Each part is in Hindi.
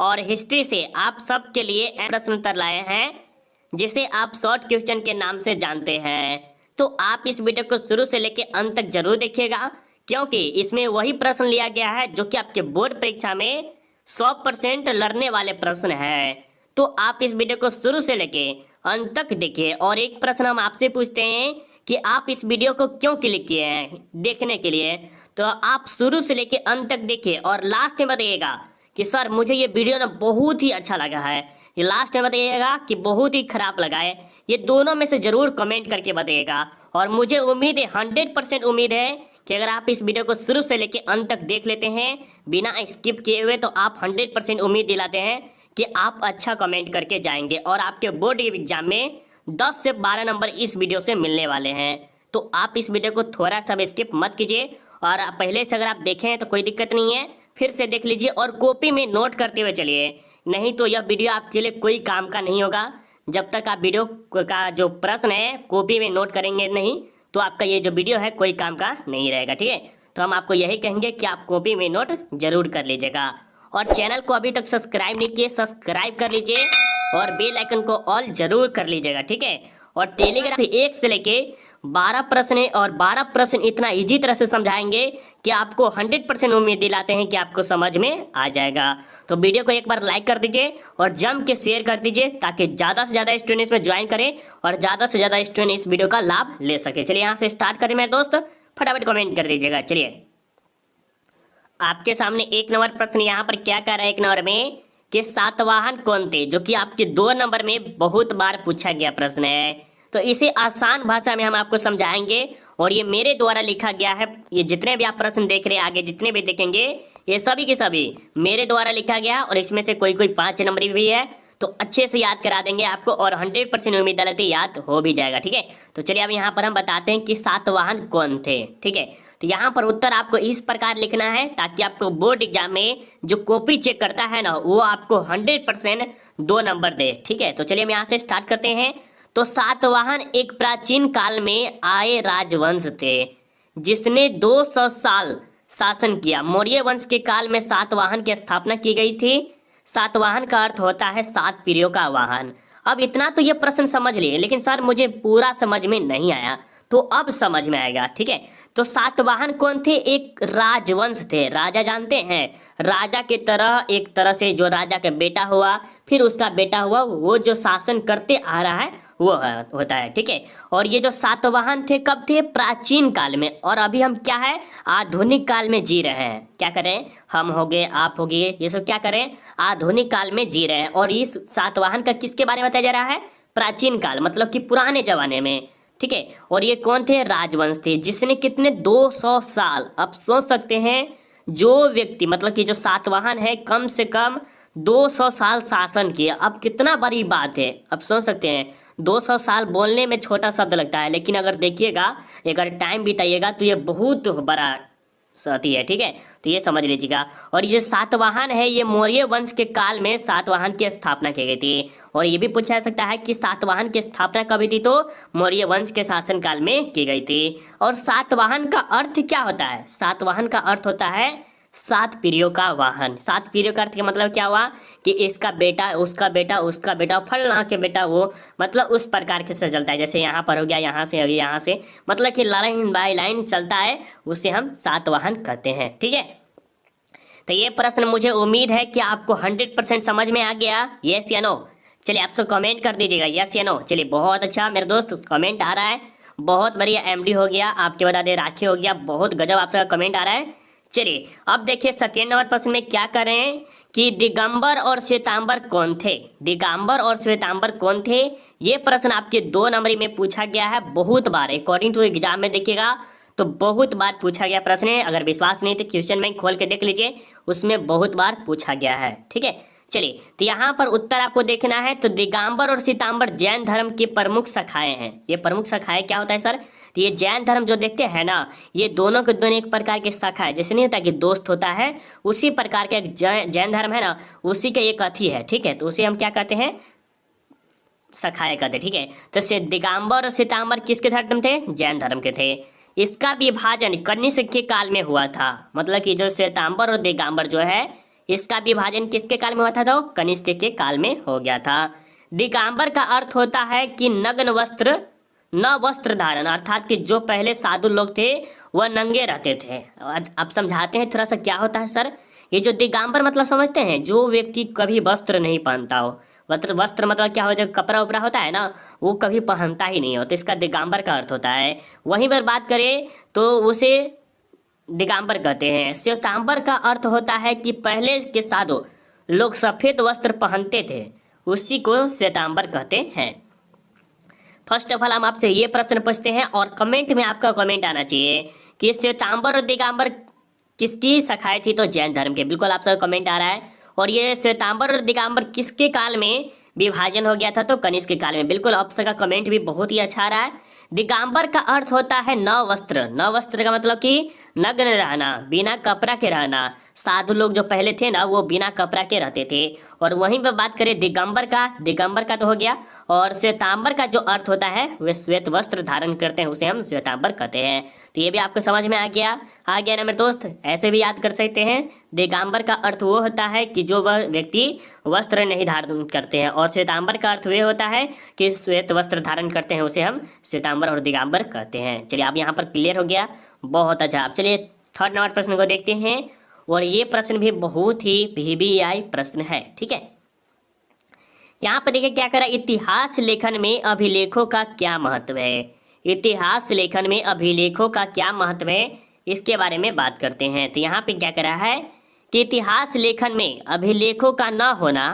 और हिस्ट्री से आप सबके लिए प्रश्न उत्तर लाए हैं, जिसे आप शॉर्ट क्वेश्चन के नाम से जानते हैं। तो आप इस वीडियो को शुरू से लेकर अंत तक जरूर देखिएगा, क्योंकि इसमें वही प्रश्न लिया गया है जो कि आपके बोर्ड परीक्षा में 100% लड़ने वाले प्रश्न हैं। तो आप इस वीडियो को शुरू से लेके अंत तक देखिए। और एक प्रश्न हम आपसे पूछते हैं कि आप इस वीडियो को क्यों क्लिक किए हैं देखने के लिए। तो आप शुरू से लेके अंत तक देखिए और लास्ट में बताइएगा कि सर मुझे ये वीडियो ना बहुत ही अच्छा लगा है, ये लास्ट में बताइएगा कि बहुत ही खराब लगा है। ये दोनों में से जरूर कमेंट करके बताइएगा। और मुझे उम्मीद है, 100% उम्मीद है कि अगर आप इस वीडियो को शुरू से लेकर अंत तक देख लेते हैं बिना स्किप किए हुए, तो आप 100% उम्मीद दिलाते हैं कि आप अच्छा कमेंट करके जाएंगे और आपके बोर्ड एग्जाम में 10 से 12 नंबर इस वीडियो से मिलने वाले हैं। तो आप इस वीडियो को थोड़ा सा भी स्किप मत कीजिए, और पहले से अगर आप देखें हैं तो कोई दिक्कत नहीं है, फिर से देख लीजिए और कॉपी में नोट करते हुए चलिए। नहीं तो यह वीडियो आपके लिए कोई काम का नहीं होगा। जब तक आप वीडियो का जो प्रश्न है कॉपी में नोट करेंगे नहीं, तो आपका ये जो वीडियो है कोई काम का नहीं रहेगा। ठीक है, तो हम आपको यही कहेंगे कि आप कॉपी में नोट जरूर कर लीजिएगा। और चैनल को अभी तक सब्सक्राइब नहीं किए, सब्सक्राइब कर लीजिए और बेल आइकन को ऑल जरूर कर लीजिएगा। ठीक है, और टेलीग्राम से 1 से लेके 12 प्रश्न है, और 12 प्रश्न इतना इजी तरह से समझाएंगे कि आपको 100% उम्मीद दिलाते हैं कि आपको समझ में आ जाएगा। तो वीडियो को एक बार लाइक कर दीजिए और जम के शेयर कर दीजिए, ताकि ज़्यादा से ज़्यादा स्टूडेंट इसमें ज्वाइन करें और ज़्यादा से ज़्यादा स्टूडेंट इस वीडियो का लाभ ले सके। चलिए यहाँ से स्टार्ट करें मेरे दोस्त, फटाफट कमेंट कर दीजिएगा। चलिए आपके सामने 1 नंबर प्रश्न यहाँ पर क्या कह रहा है 1 नंबर में कि सातवाहन कौन थे, जो कि आपके 2 नंबर में बहुत बार पूछा गया प्रश्न है। तो इसे आसान भाषा में हम आपको समझाएंगे, और ये मेरे द्वारा लिखा गया है। ये जितने भी आप प्रश्न देख रहे हैं आगे जितने भी देखेंगे, ये सभी के सभी मेरे द्वारा लिखा गया, और इसमें से कोई कोई 5 नंबर भी है। तो अच्छे से याद करा देंगे आपको, और 100% उम्मीद डालते याद हो भी जाएगा। ठीक है, तो चलिए अब यहाँ पर हम बताते हैं कि सातवाहन कौन थे। ठीक है, तो यहाँ पर उत्तर आपको इस प्रकार लिखना है, ताकि आपको बोर्ड एग्जाम में जो कॉपी चेक करता है ना, वो आपको 100% 2 नंबर दे। ठीक है, तो चलिए हम यहाँ से स्टार्ट करते हैं। तो सातवाहन एक प्राचीन काल में आए राजवंश थे, जिसने 200 साल शासन किया। मौर्य वंश के काल में सातवाहन की स्थापना की गई थी। सातवाहन का अर्थ होता है 7 पीढ़ियों का वाहन। अब इतना तो ये प्रश्न समझ लिए, लेकिन सर मुझे पूरा समझ में नहीं आया, तो अब समझ में आएगा। ठीक है, तो सातवाहन कौन थे? एक राजवंश थे। राजा जानते हैं, राजा के तरह एक तरह से जो राजा का बेटा हुआ, फिर उसका बेटा हुआ, वो जो शासन करते आ रहा है वो होता है। ठीक है, और ये जो सातवाहन थे कब थे? प्राचीन काल में। और अभी हम क्या है, आधुनिक काल में जी रहे हैं। क्या करें, हम हो गए, आप हो गए, ये सब क्या करें, आधुनिक काल में जी रहे हैं। और इस सातवाहन का किसके बारे में बताया जा रहा है? प्राचीन काल, मतलब कि पुराने जमाने में। ठीक है, और ये कौन थे? राजवंश थे, जिसने कितने 200 साल। अब सोच सकते हैं जो व्यक्ति, मतलब कि जो सातवाहन है, कम से कम 200 साल शासन किया। अब कितना बड़ी बात है, अब सोच सकते हैं। 200 साल बोलने में छोटा शब्द लगता है, लेकिन अगर देखिएगा, अगर टाइम बिताइएगा तो ये बहुत बड़ा सती है। ठीक है, तो ये समझ लीजिएगा। और ये सातवाहन है, ये मौर्य वंश के काल में सातवाहन की स्थापना की गई थी। और ये भी पूछा जा सकता है कि सातवाहन की स्थापना कभी थी? तो मौर्य वंश के शासन काल में की गई थी। और सातवाहन का अर्थ क्या होता है? सातवाहन का अर्थ होता है 7 पीढ़ियों का वाहन। 7 पीढ़ियों का अर्थ का मतलब क्या हुआ कि इसका बेटा, उसका बेटा, उसका बेटा, फलना के बेटा, वो मतलब उस प्रकार के से चलता है। जैसे यहाँ पर हो गया, यहाँ से हो गया, यहाँ से, मतलब कि लाइन बाय लाइन चलता है, उसे हम सातवाहन कहते हैं। ठीक है, तो ये प्रश्न मुझे उम्मीद है कि आपको 100% समझ में आ गया। यस या नो? चलिए आप सब कमेंट कर दीजिएगा यस या नो। चलिए बहुत अच्छा मेरे दोस्त कमेंट आ रहा है, बहुत बढ़िया। एमडी हो गया, आपके बता दे राखी हो गया, बहुत गजब आप सबका कमेंट आ रहा है। चलिए अब देखिए सेकेंड नंबर प्रश्न में क्या कर रहे हैं कि दिगंबर और श्वेतांबर कौन थे? दिगंबर और श्वेतांबर कौन थे? ये प्रश्न आपके 2 नंबरी में पूछा गया है बहुत बार। अकॉर्डिंग टू एग्जाम में देखिएगा तो बहुत बार पूछा गया प्रश्न है। अगर विश्वास नहीं तो क्वेश्चन बैंक खोल के देख लीजिए, उसमें बहुत बार पूछा गया है। ठीक है, चलिए तो यहाँ पर उत्तर आपको देखना है। तो दिगंबर और श्वेतांबर जैन धर्म की प्रमुख शाखाएं हैं। ये प्रमुख शाखाएं क्या होता है सर? तो ये जैन धर्म जो देखते हैं ना, ये दोनों के दोनों एक प्रकार के शाखा है। जैसे नहीं होता कि दोस्त होता है, उसी प्रकार का एक जैन धर्म है ना, उसी का एक अथी है। ठीक है, तो उसे हम क्या कहते हैं? शाखाएं कहते हैं। ठीक है, तो दिगंबर और श्वेतांबर किसके धर्म थे? जैन धर्म के थे। इसका विभाजन कनिष्क के काल में हुआ था। मतलब कि जो श्वेतांबर और दिगंबर जो है, इसका विभाजन किसके काल में हुआ था? तो कनिष्क के काल में हो गया था। दिगंबर का अर्थ होता है कि नग्न वस्त्र, न वस्त्र धारण, अर्थात कि जो पहले साधु लोग थे वह नंगे रहते थे। अब समझाते हैं थोड़ा सा क्या होता है सर। ये जो दिगंबर मतलब समझते हैं, जो व्यक्ति कभी वस्त्र नहीं पहनता हो, वस्त्र मतलब क्या हो, जो कपड़ा उपड़ा होता है ना, वो कभी पहनता ही नहीं हो, तो इसका दिगंबर का अर्थ होता है। वहीं पर बात करें तो उसे दिगंबर कहते हैं। श्वेतांबर का अर्थ होता है कि पहले के साधु लोग सफ़ेद वस्त्र पहनते थे, उसी को श्वेतांबर कहते हैं। फर्स्ट ऑफ ऑल हम आपसे ये प्रश्न पूछते हैं और कमेंट में आपका कमेंट आना चाहिए कि श्वेतांबर और दिगंबर किसकी शाखाएं थी? तो जैन धर्म के। बिल्कुल आप सबका कमेंट आ रहा है। और ये श्वेतांबर और दिगंबर किसके काल में विभाजन हो गया था? तो कनिष्क के काल में। बिल्कुल आप सबका कमेंट भी बहुत ही अच्छा आ रहा है। दिगंबर का अर्थ होता है न वस्त्र। न वस्त्र का मतलब कि नग्न रहना, बिना कपड़ा के रहना। साधु लोग जो पहले थे ना, वो बिना कपड़ा के रहते थे। और वहीं पर बात करें दिगंबर का तो हो गया। और श्वेतांबर का जो अर्थ होता है वे श्वेत वस्त्र धारण करते हैं, उसे हम श्वेतांबर कहते हैं। तो ये भी आपको समझ में आ गया ना मेरे दोस्त। ऐसे भी याद कर सकते हैं, दिगंबर का अर्थ वो होता है कि जो वह व्यक्ति वस्त्र नहीं धारण करते हैं, और श्वेतांबर का अर्थ वे होता है कि श्वेत वस्त्र धारण करते हैं, उसे हम श्वेतांबर और दिगंबर कहते हैं। चलिए अब यहाँ पर क्लियर हो गया, बहुत अच्छा। अब चलिए थर्ड नंबर प्रश्न को देखते हैं। और ये प्रश्न भी बहुत ही VBI प्रश्न है, ठीक है। यहाँ पर देखिए क्या करा, इतिहास लेखन में अभिलेखों का क्या महत्व है। इतिहास लेखन में अभिलेखों का क्या महत्व है, इसके बारे में बात करते हैं। तो यहाँ पे क्या करा है कि इतिहास लेखन में अभिलेखों का न होना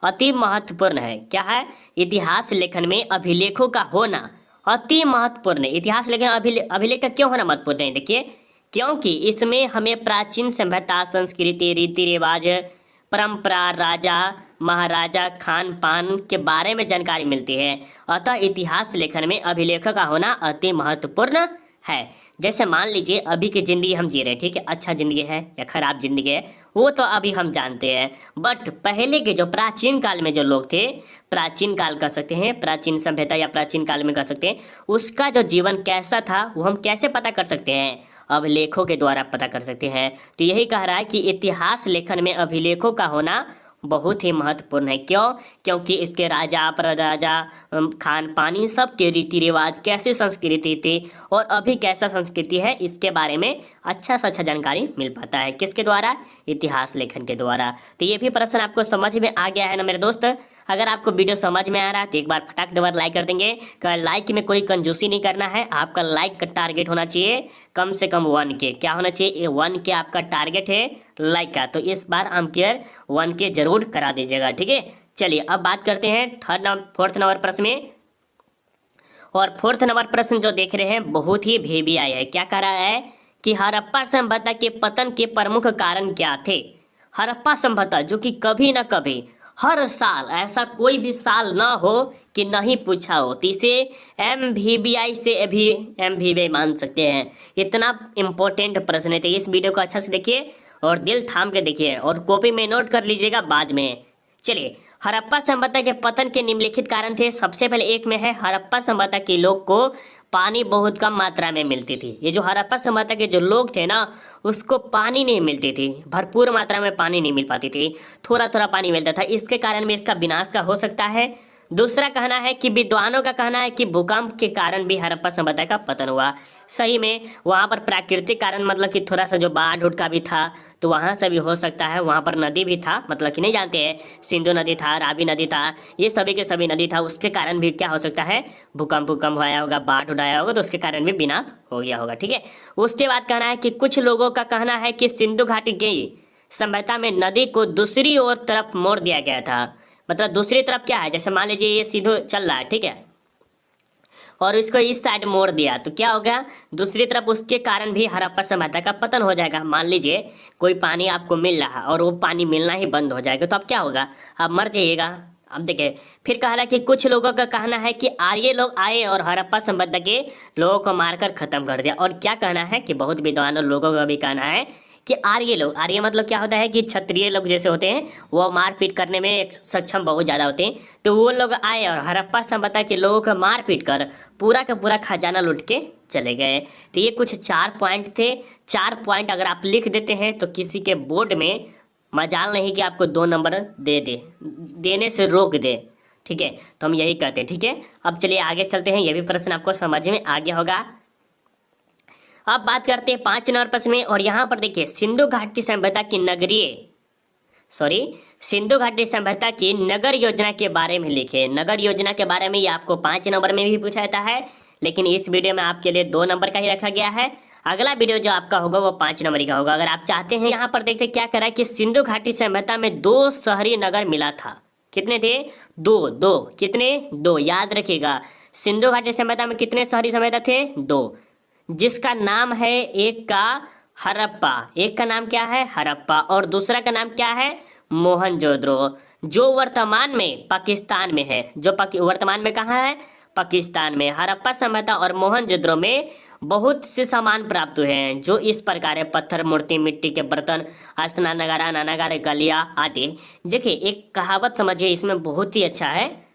अति महत्वपूर्ण है। क्या है? इतिहास लेखन में अभिलेखों का होना अति महत्वपूर्ण है। इतिहास लेखन अभिलेख का क्यों होना महत्वपूर्ण है? देखिए, क्योंकि इसमें हमें प्राचीन सभ्यता, संस्कृति, रीति रिवाज, परंपरा, राजा महाराजा, खान पान के बारे में जानकारी मिलती है। अतः इतिहास लेखन में अभिलेखों का होना अति महत्वपूर्ण है। जैसे मान लीजिए अभी की ज़िंदगी हम जी रहे हैं, ठीक है, अच्छा ज़िंदगी है या खराब ज़िंदगी है वो तो अभी हम जानते हैं, बट पहले के जो प्राचीन काल में जो लोग थे, प्राचीन काल कह सकते हैं, प्राचीन सभ्यता या प्राचीन काल में कह सकते हैं, उसका जो जीवन कैसा था वो हम कैसे पता कर सकते हैं? अभिलेखों के द्वारा पता कर सकते हैं। तो यही कह रहा है कि इतिहास लेखन में अभिलेखों का होना बहुत ही महत्वपूर्ण है। क्यों? क्योंकि इसके राजा, प्रराजा, खान पान, इन सब के रीति रिवाज, कैसी संस्कृति थी और अभी कैसा संस्कृति है, इसके बारे में अच्छा से अच्छा जानकारी मिल पाता है। किसके द्वारा? इतिहास लेखन के द्वारा। तो ये भी प्रश्न आपको समझ में आ गया है ना मेरे दोस्त। अगर आपको वीडियो समझ में आ रहा है तो एक बार फटाक दे बार लाइक कर देंगे। लाइक में कोई कंजूसी नहीं करना है, आपका लाइक का टारगेट होना चाहिए कम से कम 1K। क्या होना चाहिए? 1K आपका टारगेट है लाइक का। तो इस बार हम केयर 1K जरूर करा दीजिएगा, ठीक है। चलिए अब बात करते हैं फोर्थ नंबर प्रश्न में। और फोर्थ नंबर प्रश्न जो देख रहे हैं बहुत ही VBI है। क्या कह रहा है कि हड़प्पा सभ्यता के पतन के प्रमुख कारण क्या थे? हड़प्पा सभ्यता जो कि कभी ना कभी हर साल, ऐसा कोई भी साल ना हो कि नहीं पूछा हो, तो इसे MVBI से भी MVBI मान सकते हैं। इतना इम्पोर्टेंट प्रश्न है। तो इस वीडियो को अच्छा से देखिए और दिल थाम के देखिए और कॉपी में नोट कर लीजिएगा बाद में। चलिए, हड़प्पा सभ्यता के पतन के निम्नलिखित कारण थे। सबसे पहले एक में है, हड़प्पा सभ्यता के लोग को पानी बहुत कम मात्रा में मिलती थी। ये जो हड़प्पा सभ्यता के जो लोग थे ना, उसको पानी नहीं मिलती थी, भरपूर मात्रा में पानी नहीं मिल पाती थी, थोड़ा थोड़ा पानी मिलता था। इसके कारण भी इसका विनाश का हो सकता है। दूसरा कहना है कि विद्वानों का कहना है कि भूकंप के कारण भी हड़प्पा सभ्यता का पतन हुआ। सही में वहाँ पर प्राकृतिक कारण मतलब कि थोड़ा सा जो बाढ़ उठ का भी था, तो वहाँ से भी हो सकता है। वहाँ पर नदी भी था, मतलब कि नहीं जानते हैं, सिंधु नदी था, रावी नदी था, ये सभी के सभी नदी था, उसके कारण भी क्या हो सकता है? भूकंप आया होगा, बाढ़ उठाया होगा, तो उसके कारण भी विनाश हो गया होगा, ठीक है। उसके बाद कहना है कि कुछ लोगों का कहना है कि सिंधु घाटी की सभ्यता में नदी को दूसरी ओर तरफ मोड़ दिया गया था। मतलब दूसरी तरफ क्या है, जैसे मान लीजिए ये सीधो चल रहा है, ठीक है, और इसको इस साइड मोड़ दिया तो क्या हो गया? दूसरी तरफ, उसके कारण भी हड़प्पा सभ्यता का पतन हो जाएगा। मान लीजिए कोई पानी आपको मिल रहा है और वो पानी मिलना ही बंद हो जाएगा, तो अब क्या होगा? आप मर जाइएगा। अब देखिए फिर कह रहा है कि कुछ लोगों का कहना है कि आर्य लोग आए और हड़प्पा सभ्यता के लोगों को मारकर खत्म कर दिया। और क्या कहना है कि बहुत विद्वान लोगों का भी कहना है कि आर्य लोग, आर्य मतलब क्या होता है कि क्षत्रिय लोग जैसे होते हैं वो मारपीट करने में सक्षम बहुत ज़्यादा होते हैं, तो वो लोग आए और हड़प्पा सभ्यता के लोगों को मारपीट कर पूरा का पूरा खजाना लूट के चले गए। तो ये कुछ 4 पॉइंट थे। 4 पॉइंट अगर आप लिख देते हैं तो किसी के बोर्ड में मजाल नहीं कि आपको 2 नंबर देने से रोक दे। ठीक है, तो हम यही कहते हैं। ठीक है, अब चलिए आगे चलते हैं, ये भी प्रश्न आपको समझ में आ गया होगा। अब बात करते हैं 5 नंबर प्रश्न में, और यहाँ पर देखिए सिंधु घाटी सभ्यता की सिंधु घाटी सभ्यता की नगर योजना के बारे में लिखे। नगर योजना के बारे में ये आपको 5 नंबर में भी पूछा जाता है, लेकिन इस वीडियो में आपके लिए 2 नंबर का ही रखा गया है। अगला वीडियो जो आपका होगा वो 5 नंबर का होगा। अगर आप चाहते हैं, यहाँ पर देखते क्या करा कि सिंधु घाटी सभ्यता में 2 शहरी नगर मिला था। कितने थे? 2 कितने? 2 याद रखिएगा। सिंधु घाटी सभ्यता में कितने शहरी सभ्यता थे? 2, जिसका नाम है, एक का हड़प्पा, एक का नाम क्या है? हड़प्पा, और दूसरा का नाम क्या है? मोहनजोदड़ो, जो वर्तमान में पाकिस्तान में है। जो वर्तमान में कहाँ है? पाकिस्तान में। हड़प्पा सभ्यता और मोहनजोदड़ो में बहुत से सामान प्राप्त हुए हैं, जो इस प्रकार है: पत्थर, मूर्ति, मिट्टी के बर्तन, स्नानागार, अनागार, गलिया आदि। देखिए एक कहावत समझिए, इसमें बहुत ही अच्छा है।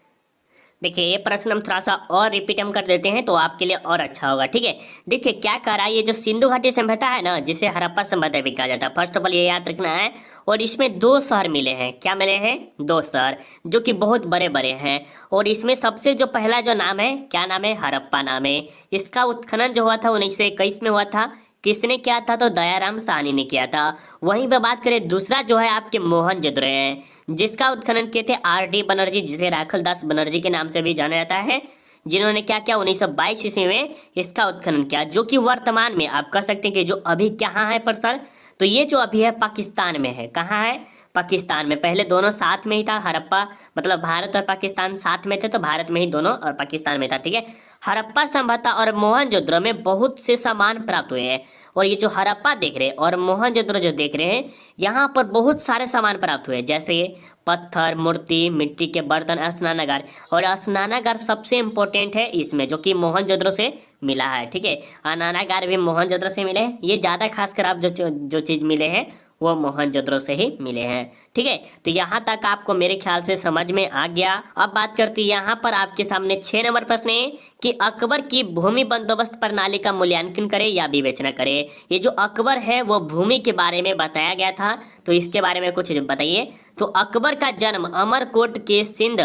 देखिए ये प्रश्न हम थोड़ा सा और रिपीट हम कर देते हैं तो आपके लिए और अच्छा होगा। ठीक है, देखिए क्या कह रहा है, ये जो सिंधु घाटी सभ्यता है ना, जिसे हड़प्पा सभ्यता भी कहा जाता है, फर्स्ट ऑफ ऑल ये याद रखना है। और इसमें 2 शहर मिले हैं। क्या मिले हैं? 2 शहर, जो कि बहुत बड़े बड़े हैं। और इसमें सबसे जो पहला जो नाम है, क्या नाम है? हड़प्पा नाम है। इसका उत्खनन जो हुआ था 1921 में हुआ था। किसने किया था? तो दयाराम साहनी ने किया था। वहीं पे बात करें दूसरा जो है आपके मोहनजोदड़ो है, जिसका उत्खनन किए थे R.D. बनर्जी, जिसे राखल दास बनर्जी के नाम से भी जाना जाता है, जिन्होंने क्या किया 1922 ईस्वी में इसका उत्खनन किया, जो कि वर्तमान में आप कह सकते हैं कि जो अभी कहाँ है पर सर, तो ये जो अभी है पाकिस्तान में है। कहाँ है? पाकिस्तान में। पहले दोनों साथ में ही था, हड़प्पा मतलब भारत और पाकिस्तान साथ में थे, तो भारत में ही दोनों और पाकिस्तान में था। ठीक है, हड़प्पा सभ्यता और मोहनजोदड़ो में बहुत से सामान प्राप्त हुए हैं। और ये जो हड़प्पा देख रहे हैं और मोहनजोदड़ो जो देख रहे हैं, यहाँ पर बहुत सारे सामान प्राप्त हुए, जैसे पत्थर, मूर्ति, मिट्टी के बर्तन, स्नानागार। और स्नानागार सबसे इम्पोर्टेंट है इसमें, जो कि मोहनजोदड़ो से मिला है। ठीक है, स्नानागार भी मोहनजोदड़ो से मिले हैं। ये ज़्यादा खासकर आप जो चीज़ मिले हैं वो मोहनजोदड़ो से ही मिले हैं। ठीक है, तो यहाँ तक आपको मेरे ख्याल से समझ में आ गया। अब बात करती है यहाँ पर आपके सामने 6 नंबर प्रश्न है कि अकबर की भूमि बंदोबस्त प्रणाली का मूल्यांकन करे या विवेचना करे। ये जो अकबर है वो भूमि के बारे में बताया गया था, तो इसके बारे में कुछ बताइए। तो अकबर का जन्म अमरकोट के सिंध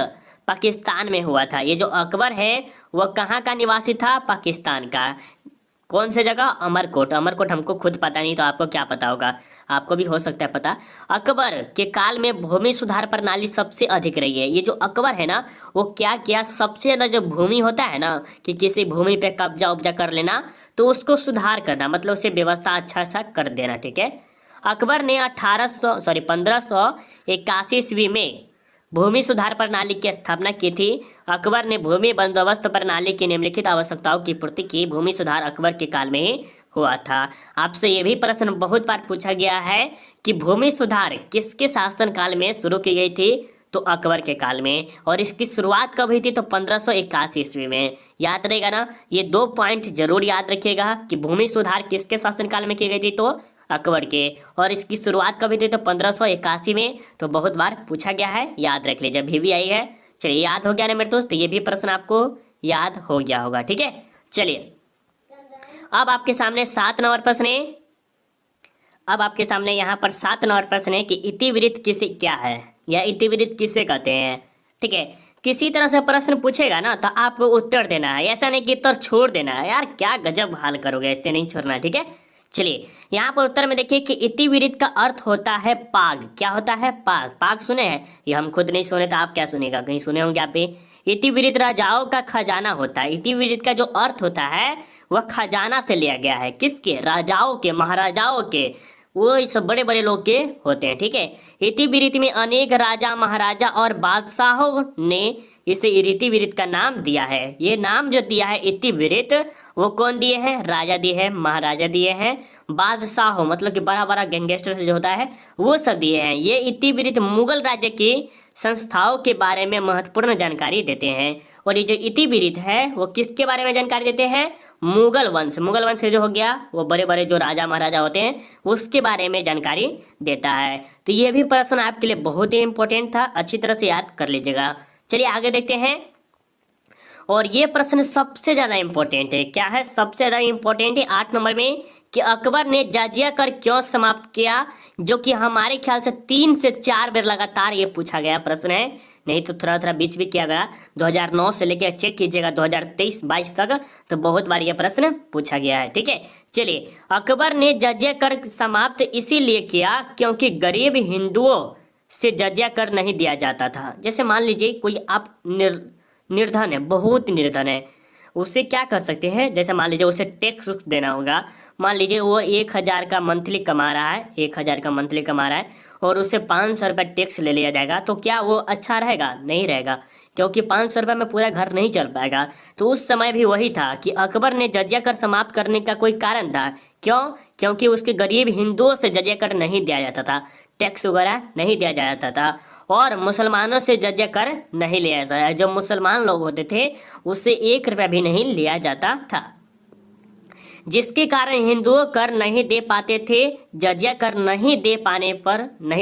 पाकिस्तान में हुआ था। ये जो अकबर है वह कहाँ का निवासी था? पाकिस्तान का। कौन से जगह? अमरकोट। अमरकोट हमको खुद पता नहीं, तो आपको क्या पता होगा? आपको भी हो सकता है पता। अकबर के काल में भूमि सुधार प्रणाली सबसे अधिक रही है। ये जो अकबर है ना, वो क्या किया, सबसे ज़्यादा जो भूमि होता है ना, कि किसी भूमि पे कब्जा उब्जा कर लेना, तो उसको सुधार करना, मतलब उसे व्यवस्था अच्छा सा कर देना। ठीक है, अकबर ने 1581 ईस्वी में भूमि सुधार प्रणाली की स्थापना की थी। अकबर ने भूमि बंदोबस्त प्रणाली की निम्नलिखित आवश्यकताओं की पूर्ति की। भूमि सुधार अकबर के काल में ही हुआ था। आपसे ये भी प्रश्न बहुत बार पूछा गया है कि भूमि सुधार किसके शासन काल में शुरू की गई थी? तो अकबर के काल में। और इसकी शुरुआत कब हुई थी? तो 1581 ईस्वी में। याद रहेगा ना, ये 2 पॉइंट जरूर याद रखिएगा कि भूमि सुधार किसके शासन काल में की गई थी? तो अकबर के। और इसकी शुरुआत कभी थी? तो 1581 में। तो बहुत बार पूछा गया है, याद रख लीजिए। भी आई है। चलिए, याद हो गया ना मेरे दोस्त, ये भी प्रश्न आपको याद हो गया होगा। ठीक है, चलिए अब आपके सामने 7 नंबर प्रश्न है। अब आपके सामने यहाँ पर 7 नंबर प्रश्न है कि इतिवृत्त किसे क्या है, या इतिवृत्त किसे कहते हैं। ठीक है, किसी तरह से प्रश्न पूछेगा ना तो आपको उत्तर देना है, ऐसा नहीं कि उत्तर छोड़ देना है। यार क्या गजब हाल करोगे, ऐसे नहीं छोड़ना। ठीक है, चलिए यहाँ पर उत्तर में देखिए कि इतिवृत्त का अर्थ होता है पाग। क्या होता है? पाग। पाग सुने हैं? ये हम खुद नहीं सुने तो आप क्या सुनेगा, कहीं सुने होंगे आप भी। इतिवृत्त राजाओं का खजाना होता है। इतिवृत्त का जो अर्थ होता है वह खजाना से लिया गया है। किसके? राजाओं के, महाराजाओं के, वो सब बड़े बड़े लोग के होते हैं। ठीक है, इतिवृत्त में अनेक राजा, महाराजा और बादशाहों ने इसे इतिवृत्त का नाम दिया है। ये नाम जो दिया है इतिवृत्त, वो कौन दिए हैं? राजा दिए हैं, महाराजा दिए हैं, बादशाह मतलब कि बड़ा बड़ा गैंगस्टर से जो होता है वो सब दिए हैं। ये इतिवृत्त मुगल राज्य की संस्थाओं के बारे में महत्वपूर्ण जानकारी देते हैं। और ये जो इतिवृत्त है वो किसके बारे में जानकारी देते हैं? मुगल वंश। मुगल वंश जो हो गया वो बड़े बड़े जो राजा महाराजा होते हैं उसके बारे में जानकारी देता है। तो ये भी प्रश्न आपके लिए बहुत ही इंपॉर्टेंट था, अच्छी तरह से याद कर लीजिएगा। चलिए आगे देखते हैं। और ये प्रश्न सबसे ज़्यादा इम्पोर्टेंट है। क्या है? सबसे ज़्यादा इम्पोर्टेंट है 8 नंबर में कि अकबर ने जजिया कर क्यों समाप्त किया, जो कि हमारे ख्याल से 3 से 4 बार लगातार ये पूछा गया प्रश्न है, नहीं तो थोड़ा थोड़ा बीच भी किया गया। 2009 से लेकर चेक कीजिएगा 2023-22 तक, तो बहुत बार ये प्रश्न पूछा गया है। ठीक है, चलिए, अकबर ने जजिया कर समाप्त इसीलिए किया क्योंकि गरीब हिंदुओं से जजिया कर नहीं दिया जाता था। जैसे मान लीजिए कोई आप निर्धन है, बहुत निर्धन है, उसे क्या कर सकते हैं, जैसे मान लीजिए उसे टैक्स देना होगा। मान लीजिए वो 1,000 का मंथली कमा रहा है, 1,000 का मंथली कमा रहा है और उससे 500 रुपये टैक्स ले लिया जाएगा, तो क्या वो अच्छा रहेगा? नहीं रहेगा, क्योंकि 500 रुपये में पूरा घर नहीं चल पाएगा। तो उस समय भी वही था कि अकबर ने जजिया कर समाप्त करने का कोई कारण था। क्यों? क्योंकि उसके गरीब हिंदुओं से जजिया कर नहीं दिया जाता था, टैक्स वगैरह नहीं दिया जाता था, और मुसलमानों से जजिया कर नहीं लिया जाता था। जो मुसलमान लोग होते थे उससे 1 रुपया भी नहीं लिया जाता था, जिसके कारण हिंदुओं कर नहीं दे पाते थे। जजिया कर नहीं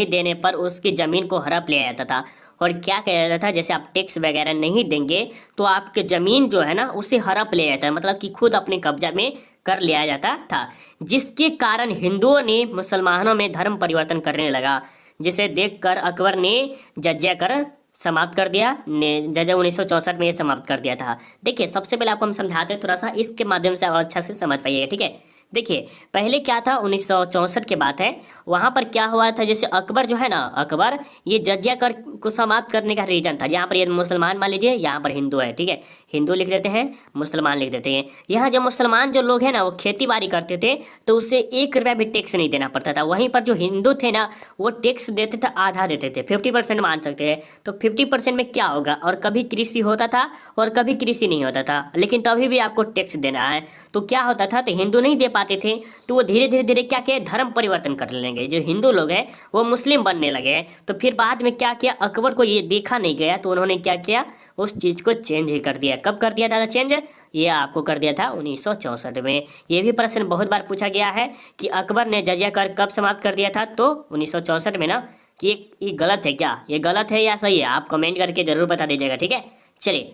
देने पर उसकी ज़मीन को हड़प लिया जाता था। और क्या किया जाता था, जैसे आप टैक्स वगैरह नहीं देंगे तो आपके ज़मीन जो है ना उसे हड़प लिया जाता है, मतलब कि खुद अपने कब्जा में कर लिया जाता था, जिसके कारण हिंदुओं ने मुसलमानों में धर्म परिवर्तन करने लगा, जिसे देखकर अकबर ने जजिया कर समाप्त कर दिया। जजिया 1964 में ये समाप्त कर दिया था। देखिए, सबसे पहले आपको हम समझाते हैं थोड़ा सा, इसके माध्यम से आप अच्छा से समझ पाइएगा। ठीक है, देखिए, पहले क्या था, 1964 की बात है। वहाँ पर क्या हुआ था, जैसे अकबर जो है ना, अकबर ये जजिया कर को समाप्त करने का रीजन था। यहाँ पर ये मुसलमान मान लीजिए, यहाँ पर हिंदू है। ठीक है, हिंदू लिख देते हैं, मुसलमान लिख देते हैं। यहाँ जो मुसलमान जो लोग हैं ना वो खेती बाड़ी करते थे, तो उससे 1 रुपया भी टैक्स नहीं देना पड़ता था। वहीं पर जो हिंदू थे ना वो टैक्स देते थे, आधा देते थे, 50% मान सकते हैं। तो 50% में क्या होगा, और कभी कृषि होता था और कभी कृषि नहीं होता था, लेकिन तभी भी आपको टैक्स देना है। तो क्या होता था, तो हिंदू नहीं दे पाते थे, तो वो धीरे धीरे क्या किया, धर्म परिवर्तन कर लेंगे। जो हिंदू लोग हैं वो मुस्लिम बनने लगे। तो फिर बाद में क्या किया, अकबर को ये देखा नहीं गया, तो उन्होंने क्या किया, उस चीज़ को चेंज ही कर दिया। कब कर दिया था चेंज? ये आपको कर दिया था 1964 में। ये भी प्रश्न बहुत बार पूछा गया है कि अकबर ने जजिया कर कब समाप्त कर दिया था, तो 1964 में ना। कि ये गलत है क्या, ये गलत है या सही है, आप कमेंट करके जरूर बता दीजिएगा। ठीक है, चलिए,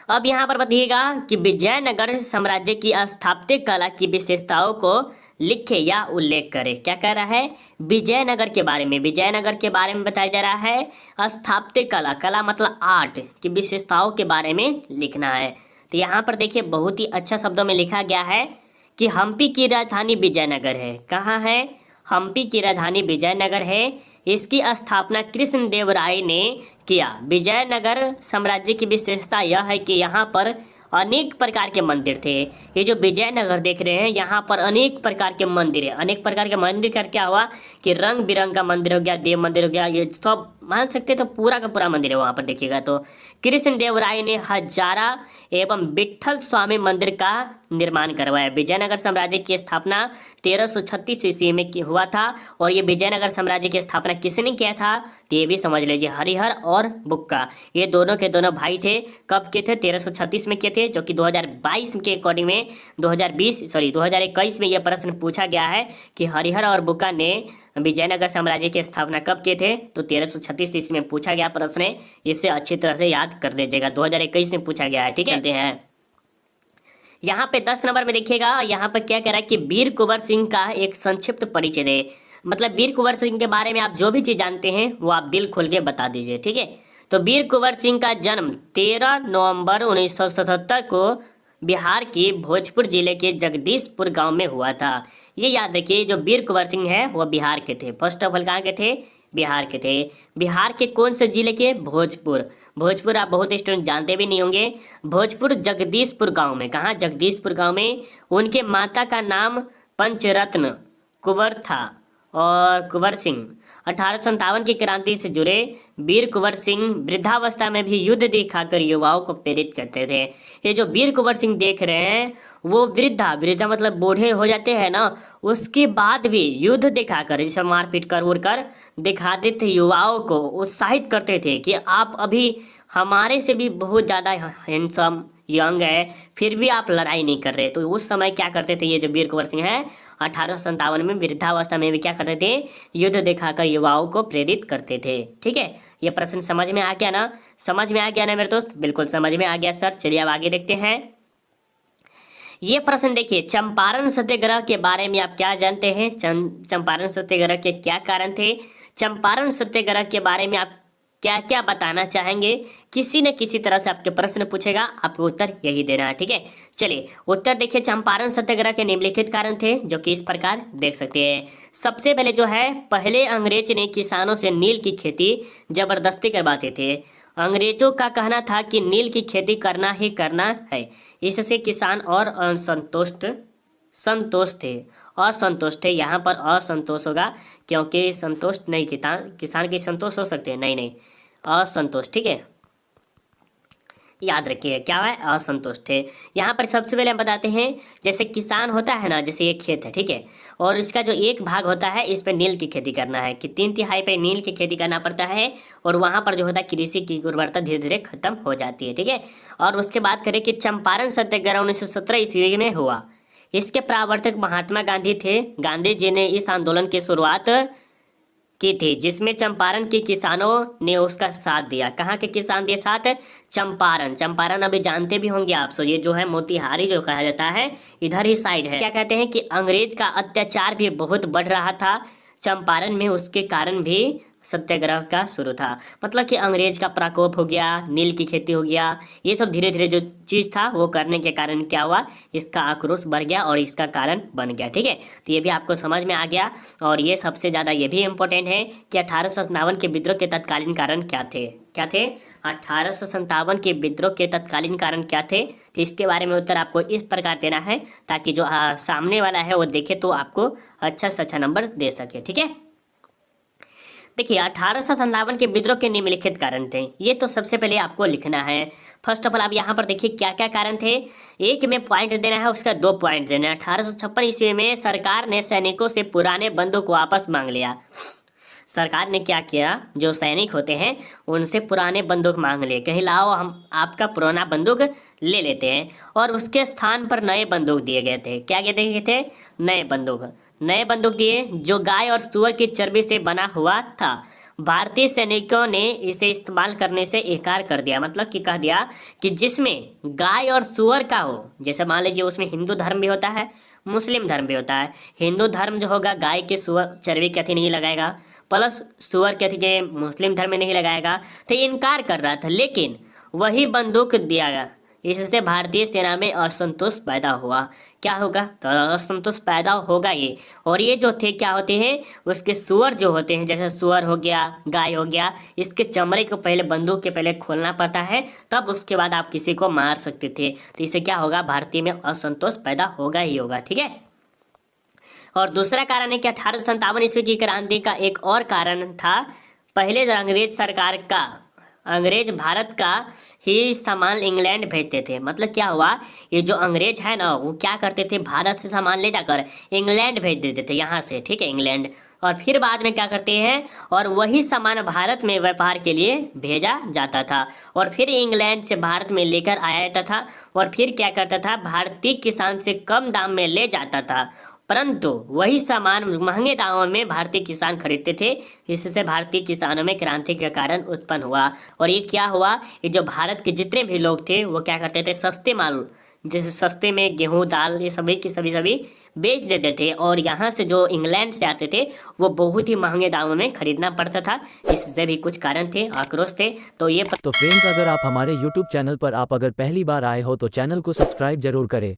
अब यहाँ पर बताइएगा कि विजयनगर साम्राज्य की स्थापत्य कला की विशेषताओं को लिखे या उल्लेख करे। क्या कह रहा है, विजयनगर के बारे में, विजयनगर के बारे में बताया जा रहा है। स्थापत्य कला, कला मतलब आर्ट की विशेषताओं के बारे में लिखना है। तो यहाँ पर देखिए बहुत ही अच्छा शब्दों में लिखा गया है कि हम्पी की राजधानी विजयनगर है। कहाँ है? हम्पी की राजधानी विजयनगर है। इसकी स्थापना कृष्णदेव राय ने किया। विजयनगर साम्राज्य की विशेषता यह है कि यहाँ पर अनेक प्रकार के मंदिर थे। ये जो विजयनगर देख रहे हैं यहाँ पर अनेक प्रकार के मंदिर है। अनेक प्रकार के मंदिर का क्या हुआ कि रंग बिरंग का मंदिर हो गया, देव मंदिर हो गया, ये सब मान सकते तो पूरा का पूरा मंदिर है वहाँ पर देखिएगा। तो कृष्णदेव राय ने हजारा एवं विट्ठल स्वामी मंदिर का निर्माण करवाया। विजयनगर साम्राज्य की स्थापना 1336 ईस्वी में हुआ था। और ये विजयनगर साम्राज्य की स्थापना किसने किया था, तो ये भी समझ लीजिए, हरिहर और बुक्का, ये दोनों के दोनों भाई थे। कब के थे? 1336 में किए थे, जो कि 2022 के अकॉर्डिंग में 2021 में यह प्रश्न पूछा गया है कि हरिहर और बुक्का ने विजयनगर साम्राज्य की स्थापना कब किए थे, तो 1336 ईस्वी में पूछा गया प्रश्न है। इसे अच्छी तरह से याद कर लीजिएगा, 2021 में पूछा गया है। ठीक है, चलते हैं यहाँ पे 10 नंबर में देखिएगा। यहाँ पर क्या कह रहा है कि वीर कुंवर सिंह का एक संक्षिप्त परिचय दे। मतलब वीर कुंवर सिंह के बारे में आप जो भी चीज़ जानते हैं वो आप दिल खोल के बता दीजिए। ठीक है, तो वीर कुंवर सिंह का जन्म 13 नवंबर 1977 को बिहार के भोजपुर जिले के जगदीशपुर गांव में हुआ था। ये याद रखिए, जो वीर कुंवर सिंह है वो बिहार के थे। फर्स्ट ऑफ ऑल कहाँ के थे? बिहार के थे। बिहार के कौन से जिले के? भोजपुर। भोजपुर आप बहुत स्टूडेंट जानते भी नहीं होंगे। भोजपुर जगदीशपुर गांव में। कहाँ? जगदीशपुर गांव में। उनके माता का नाम पंचरत्न कुंवर था और कुंवर सिंह 1857 की क्रांति से जुड़े वीर कुंवर सिंह वृद्धावस्था में भी युद्ध दिखाकर युवाओं को प्रेरित करते थे। ये जो वीर कुंवर सिंह देख रहे हैं वो वृद्धा मतलब बूढ़े हो जाते हैं ना, उसके बाद भी युद्ध दिखाकर, जैसे मारपीट कर उड़ कर दिखाते थे, युवाओं को उत्साहित करते थे कि आप अभी हमारे से भी बहुत ज़्यादा हैंडसम यंग है, फिर भी आप लड़ाई नहीं कर रहे। तो उस समय क्या करते थे ये जो वीर कुंवर सिंह है, 1857 में वृद्धावस्था में भी क्या करते थे, युद्ध दिखाकर युवाओं को प्रेरित करते थे। ठीक है, ये प्रश्न समझ में आ गया ना, समझ में आ गया ना मेरे दोस्त? बिल्कुल समझ में आ गया सर। चलिए अब आगे देखते हैं। ये प्रश्न देखिए, चंपारण सत्याग्रह के बारे में आप क्या जानते हैं? चंपारण सत्याग्रह के क्या कारण थे? चंपारण सत्याग्रह के बारे में आप क्या क्या बताना चाहेंगे? किसी न किसी तरह से आपके प्रश्न पूछेगा, आपको उत्तर यही देना है। ठीक है, चलिए उत्तर देखिए। चंपारण सत्याग्रह के निम्नलिखित कारण थे, जो कि इस प्रकार देख सकते हैं। सबसे पहले जो है, पहले अंग्रेज ने किसानों से नील की खेती जबरदस्ती करवाते थे। अंग्रेजों का कहना था कि नील की खेती करना ही करना है। इससे किसान और संतोष थे। यहाँ पर असंतोष होगा, क्योंकि संतुष्ट नहीं, किसान की संतोष हो सकते हैं, नहीं असंतोष। ठीक है, याद रखिए क्या है, असंतुष्ट थे। यहाँ पर सबसे पहले हम बताते हैं, जैसे किसान होता है ना, जैसे ये खेत है, ठीक है, और इसका जो एक भाग होता है, इस पे नील की खेती करना है कि 3/3 पे नील की खेती करना पड़ता है, और वहाँ पर जो होता है कृषि की उर्वरता धीरे धीरे खत्म हो जाती है। ठीक है, और उसके बाद करें कि चंपारण सत्याग्रह 1917 ईस्वी में हुआ। इसके प्रवर्तक महात्मा गांधी थे। गांधी जी ने इस आंदोलन की शुरुआत की थी, जिसमें चंपारण के किसानों ने उसका साथ दिया। कहाँ के किसान दिए साथ? चंपारण अभी जानते भी होंगे आप। सो ये जो है मोतिहारी जो कहा जाता है, इधर ही साइड है। क्या कहते हैं कि अंग्रेज का अत्याचार भी बहुत बढ़ रहा था चंपारण में, उसके कारण भी सत्याग्रह का शुरू था। मतलब कि अंग्रेज का प्रकोप हो गया, नील की खेती हो गया, ये सब धीरे धीरे जो चीज़ था वो करने के कारण क्या हुआ, इसका आक्रोश बढ़ गया और इसका कारण बन गया। ठीक है, तो ये भी आपको समझ में आ गया। और ये सबसे ज़्यादा ये भी इम्पोर्टेंट है कि 1857 के विद्रोह के तत्कालीन कारण क्या थे? 1857 के विद्रोह के तत्कालीन कारण क्या थे? तो इसके बारे में उत्तर आपको इस प्रकार देना है, ताकि जो सामने वाला है वो देखे तो आपको अच्छा से अच्छा नंबर दे सके। ठीक है, देखिए 1857 के विद्रोह के निम्नलिखित कारण थे। ये तो सबसे पहले आपको लिखना है। फर्स्ट ऑफ ऑल आप यहाँ पर देखिए क्या क्या कारण थे। एक में पॉइंट देना है, उसका 2 पॉइंट देना है। 1856 ईस्वी में सरकार ने सैनिकों से पुराने बंदूक वापस मांग लिया। सरकार ने क्या किया, जो सैनिक होते हैं उनसे पुराने बंदूक मांग लिए, कहीं लाओ हम आपका पुराना बंदूक ले लेते हैं, और उसके स्थान पर नए बंदूक दिए गए थे। क्या दिए गए थे? नए बंदूक दिए, जो गाय और सूअर की चर्बी से बना हुआ था। भारतीय सैनिकों ने इसे इस्तेमाल करने से इनकार कर दिया। मतलब कि कह दिया कि जिसमें गाय और सूअर का हो, जैसे मान लीजिए उसमें हिंदू धर्म भी होता है, मुस्लिम धर्म भी होता है। हिंदू धर्म जो होगा गाय के सूअर चर्बी के नहीं लगाएगा, प्लस सूअर के मुस्लिम धर्म में नहीं लगाएगा, तो इनकार कर रहा था। लेकिन वही बंदूक दिया गया, इससे भारतीय सेना में असंतोष पैदा हुआ। क्या होगा? तो असंतोष पैदा होगा ये। और ये जो थे क्या होते हैं, उसके सूअर जो होते हैं, जैसे सूअर हो गया, गाय हो गया, इसके चमड़े को पहले बंदूक के पहले खोलना पड़ता है, तब उसके बाद आप किसी को मार सकते थे। तो इससे क्या होगा, भारतीय में असंतोष पैदा होगा ही होगा। ठीक है, और दूसरा कारण है कि 1857 ईस्वी की क्रांति का एक और कारण था, पहले अंग्रेज भारत का ही सामान इंग्लैंड भेजते थे। मतलब क्या हुआ, ये जो अंग्रेज है ना, वो क्या करते थे, भारत से सामान ले जाकर इंग्लैंड भेज देते थे यहाँ से। ठीक है, इंग्लैंड, और फिर बाद में क्या करते हैं, और वही सामान भारत में व्यापार के लिए भेजा जाता था, और फिर इंग्लैंड से भारत में लेकर आया जाता था, और फिर क्या करता था, भारतीय किसान से कम दाम में ले जाता था, परंतु वही सामान महंगे दामों में भारतीय किसान खरीदते थे। इससे भारतीय किसानों में क्रांति का कारण उत्पन्न हुआ। और ये क्या हुआ, ये जो भारत के जितने भी लोग थे वो क्या करते थे, सस्ते माल, जैसे सस्ते में गेहूं दाल, ये सभी की सभी बेच देते थे, और यहाँ से जो इंग्लैंड से आते थे वो बहुत ही महंगे दामों में खरीदना पड़ता था। इससे भी कुछ कारण थे, आक्रोश थे। तो ये तो फ्रेंड्स, अगर आप हमारे YouTube चैनल पर आप अगर पहली बार आए हो तो चैनल को सब्सक्राइब जरूर करें